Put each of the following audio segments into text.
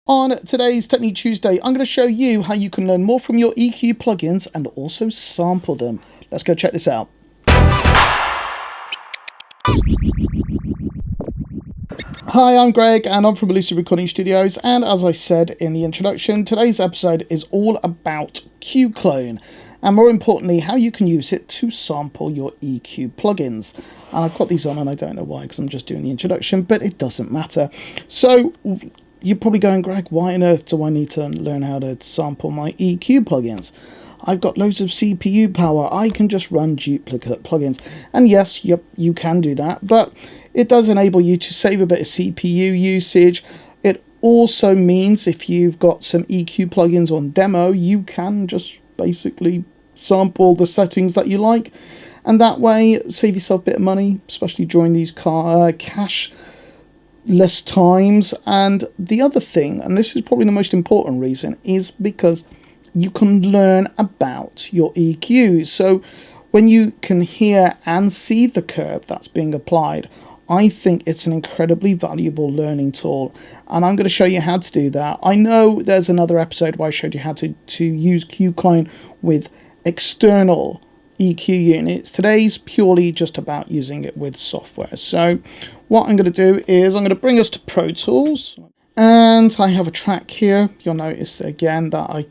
On today's Technique Tuesday, I'm going to show you how you can learn more from your EQ plugins and also sample them. Let's go check this out. Hi, I'm Greg and I'm from Lucid Recording Studios, and as I said in the introduction, today's episode is all about Q-Clone and more importantly how you can use it to sample your EQ plugins. And I've got these on and I don't know why because I'm just doing the introduction, but it doesn't matter. So you're probably going, Greg, why on earth do I need to learn how to sample my EQ plugins? I've got loads of CPU power. I can just run duplicate plugins. And yes, you can do that, but it does enable you to save a bit of CPU usage. It also means if you've got some EQ plugins on demo, you can just basically sample the settings that you like. And that way, save yourself a bit of money, especially during these cache less times. And the other thing, and this is probably the most important reason, is because you can learn about your EQs. So when you can hear and see the curve that's being applied, I think it's an incredibly valuable learning tool, and I'm going to show you how to do that. I know there's another episode where I showed you how to use Q-Clone with external EQ units. Today's purely just about using it with software. So what I'm going to do is I'm going to bring us to Pro Tools, and I have a track here. You'll notice again that I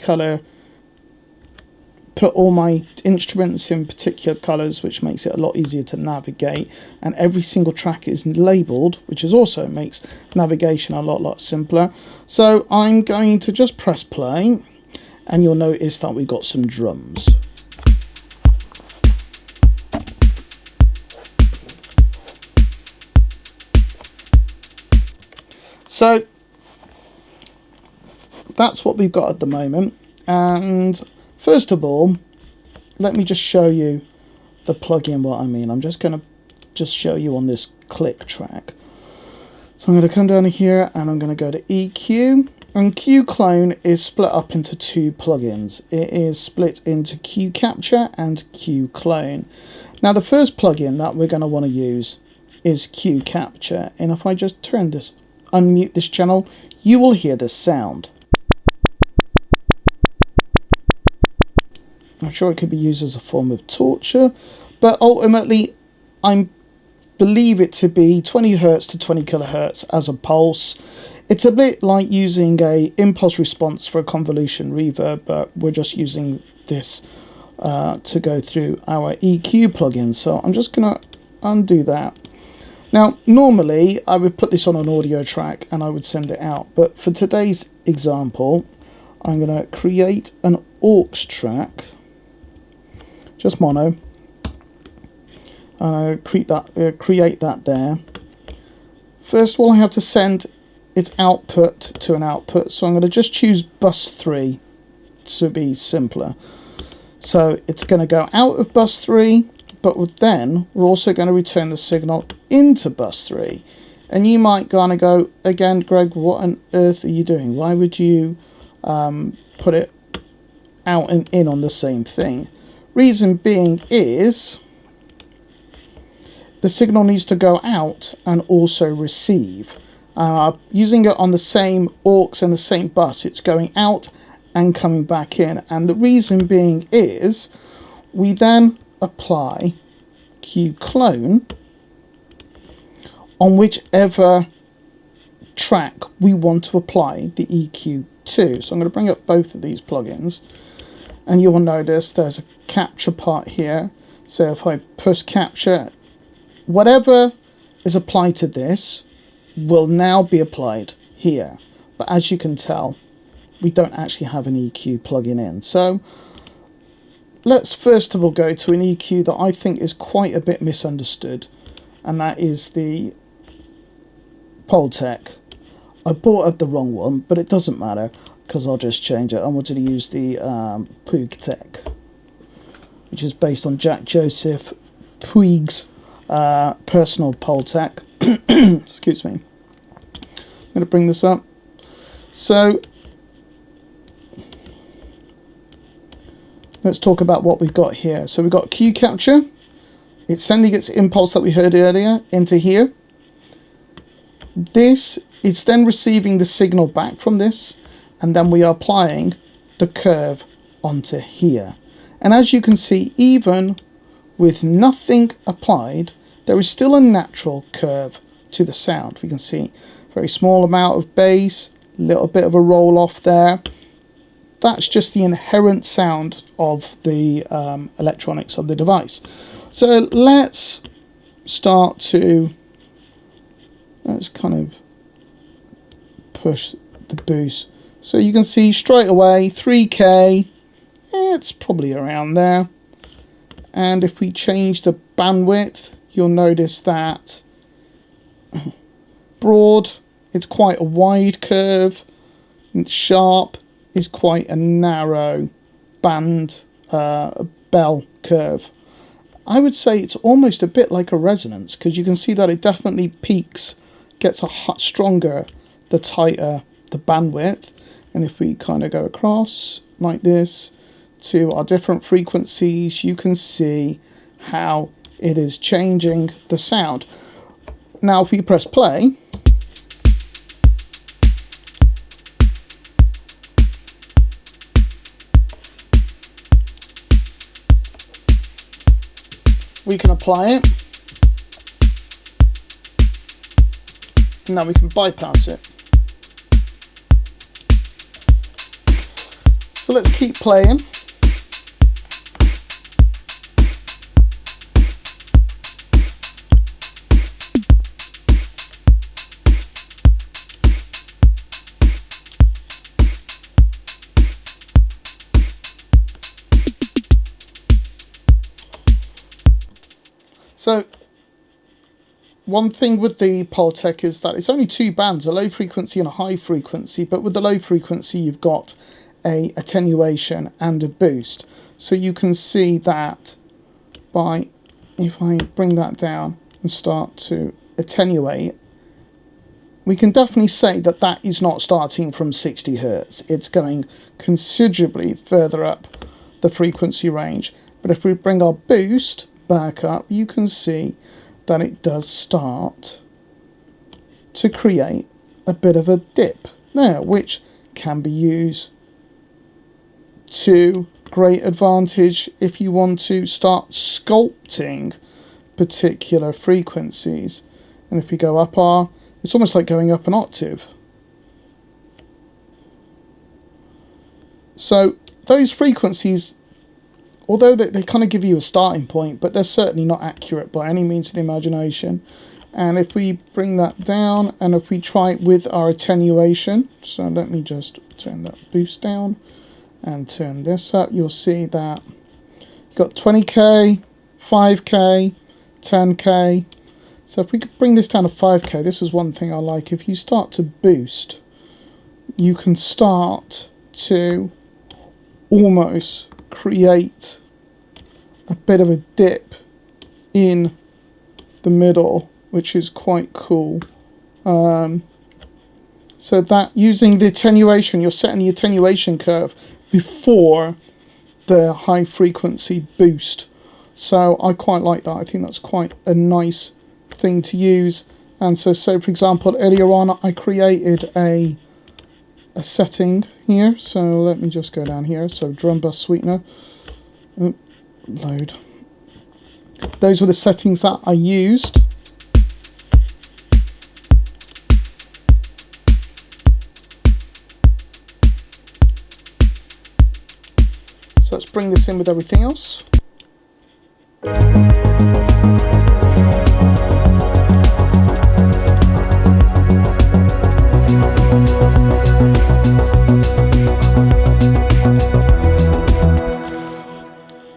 put all my instruments in particular colors, which makes it a lot easier to navigate, and every single track is labeled, which is also makes navigation a lot simpler. So I'm going to just press play, and you'll notice that we got some drums. So that's what we've got at the moment. And first of all, let me just show you the plugin, what I mean. I'm just going to show you on this click track. So I'm going to come down here and I'm going to go to EQ. And Q-Clone is split up into two plugins. It is split into Q-Capture and Q-Clone. Now the first plugin that we're going to want to use is Q-Capture. And if I just unmute this channel, you will hear this sound. I'm sure it could be used as a form of torture, but ultimately I believe it to be 20 Hz to 20 kHz as a pulse. It's a bit like using a impulse response for a convolution reverb, but we're just using this to go through our EQ plugin. So I'm just going to undo that. Now, normally I would put this on an audio track and I would send it out, but for today's example, I'm going to create an aux track, just mono, and I create that there. First of all, I have to send its output to an output, so I'm going to just choose bus 3 to be simpler. So it's going to go out of bus 3, but then we're also going to return the signal into bus 3. And you might kind of go, again, Greg, what on earth are you doing? Why would you put it out and in on the same thing? Reason being is the signal needs to go out and also receive. Using it on the same aux and the same bus, it's going out and coming back in. And the reason being is we then apply Q-Clone on whichever track we want to apply the EQ to. So I'm going to bring up both of these plugins, and you will notice there's a capture part here. So if I push capture, whatever is applied to this will now be applied here. But as you can tell, we don't actually have an EQ plugin in. So let's first of all go to an EQ that I think is quite a bit misunderstood, and that is the PuigTec. I bought up the wrong one, but it doesn't matter because I'll just change it. I wanted to use the PuigTec, which is based on Jack Joseph Puig's personal PuigTec. Excuse me. I'm going to bring this up. So let's talk about what we've got here. So we've got Q-Capture. It's sending its impulse that we heard earlier into here. This it's then receiving the signal back from this, and then we are applying the curve onto here. And as you can see, even with nothing applied, there is still a natural curve to the sound. We can see very small amount of bass, little bit of a roll off there. That's just the inherent sound of the electronics of the device. So let's start to, let's kind of push the boost. So you can see straight away 3K, it's probably around there. And if we change the bandwidth, you'll notice that broad, it's quite a wide curve, and sharp is quite a narrow band, bell curve. I would say it's almost a bit like a resonance, because you can see that it definitely peaks, gets stronger the tighter the bandwidth. And if we kind of go across like this to our different frequencies, you can see how it is changing the sound. Now if we press play, we can apply it, and now we can bypass it. So let's keep playing. So one thing with the PuigTec is that it's only two bands, a low frequency and a high frequency, but with the low frequency you've got a attenuation and a boost. So you can see that by, if I bring that down and start to attenuate, we can definitely say that that is not starting from 60 Hertz. It's going considerably further up the frequency range. But if we bring our boost back up, you can see that it does start to create a bit of a dip there, which can be used to great advantage if you want to start sculpting particular frequencies. And if we go up it's almost like going up an octave. So those frequencies, although they kind of give you a starting point, but they're certainly not accurate by any means of the imagination. And if we bring that down, and if we try it with our attenuation, so let me just turn that boost down and turn this up, you'll see that you've got 20K, 5K, 10K. So if we could bring this down to 5K, this is one thing I like. If you start to boost, you can start to almost create a bit of a dip in the middle, which is quite cool. So that using the attenuation, you're setting the attenuation curve before the high frequency boost. So I quite like that. I think that's quite a nice thing to use. And so for example, earlier on I created a setting here. So let me just go down here. So drum bus sweetener. Load. Those were the settings that I used. So let's bring this in with everything else.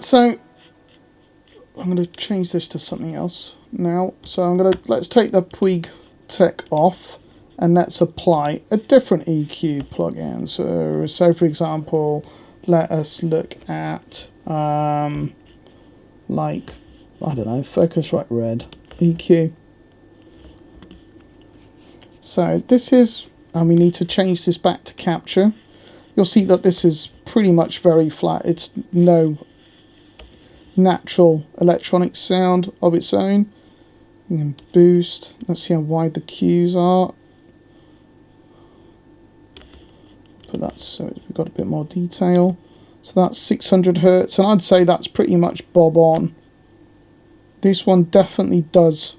So I'm going to change this to something else now. So let's take the PuigTec off and let's apply a different EQ plugin. So for example, let us look at like, I don't know, Focusrite Red EQ. So this is, and we need to change this back to capture. You'll see that this is pretty much very flat. It's no natural electronic sound of its own. You can boost. Let's see how wide the cues are. but that's so we've got a bit more detail. So that's 600 hertz, and I'd say that's pretty much bob on. This one definitely does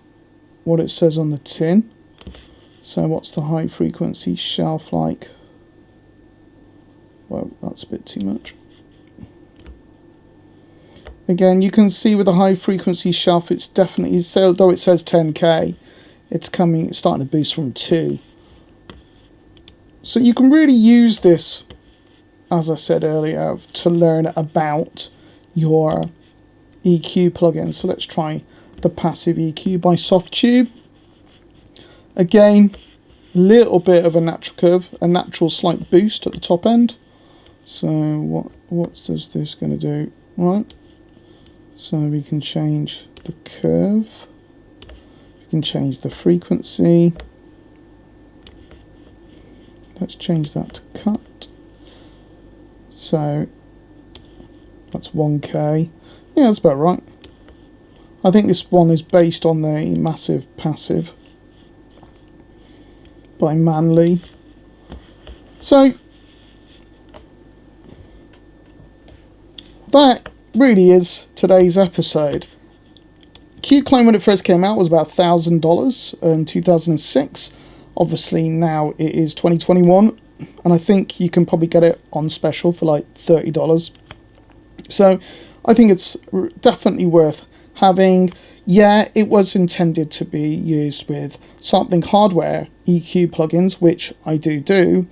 what it says on the tin. So what's the high frequency shelf like? Well, that's a bit too much. Again, you can see with the high frequency shelf, it's definitely, so though it says 10K, it's starting to boost from 2. So you can really use this, as I said earlier, to learn about your EQ plugin. So let's try the passive EQ by Softube. Again, little bit of a natural curve, a natural slight boost at the top end. So what is this going to do? Right. So we can change the curve. We can change the frequency. Let's change that to cut. So that's 1K. Yeah, that's about right. I think this one is based on the massive passive by Manly. So that really is today's episode. Q-Clone, when it first came out, was about $1,000 in 2006. Obviously now it is 2021, and I think you can probably get it on special for like $30. So I think it's definitely worth having. Yeah, it was intended to be used with sampling hardware EQ plugins, which I do.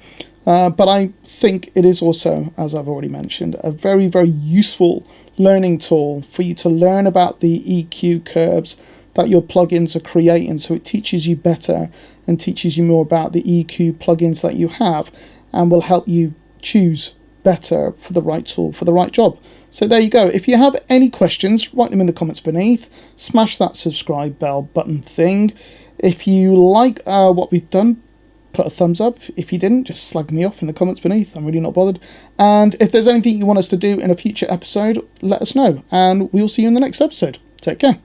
But I think it is also, as I've already mentioned, a very, very useful learning tool for you to learn about the EQ curves that your plugins are creating. So it teaches you better and teaches you more about the EQ plugins that you have, and will help you choose better for the right tool for the right job. So there you go. If you have any questions, write them in the comments beneath. Smash that subscribe bell button thing. If you like what we've done, put a thumbs up. If you didn't, just slag me off in the comments beneath. I'm really not bothered. And if there's anything you want us to do in a future episode, let us know, and we'll see you in the next episode. Take care.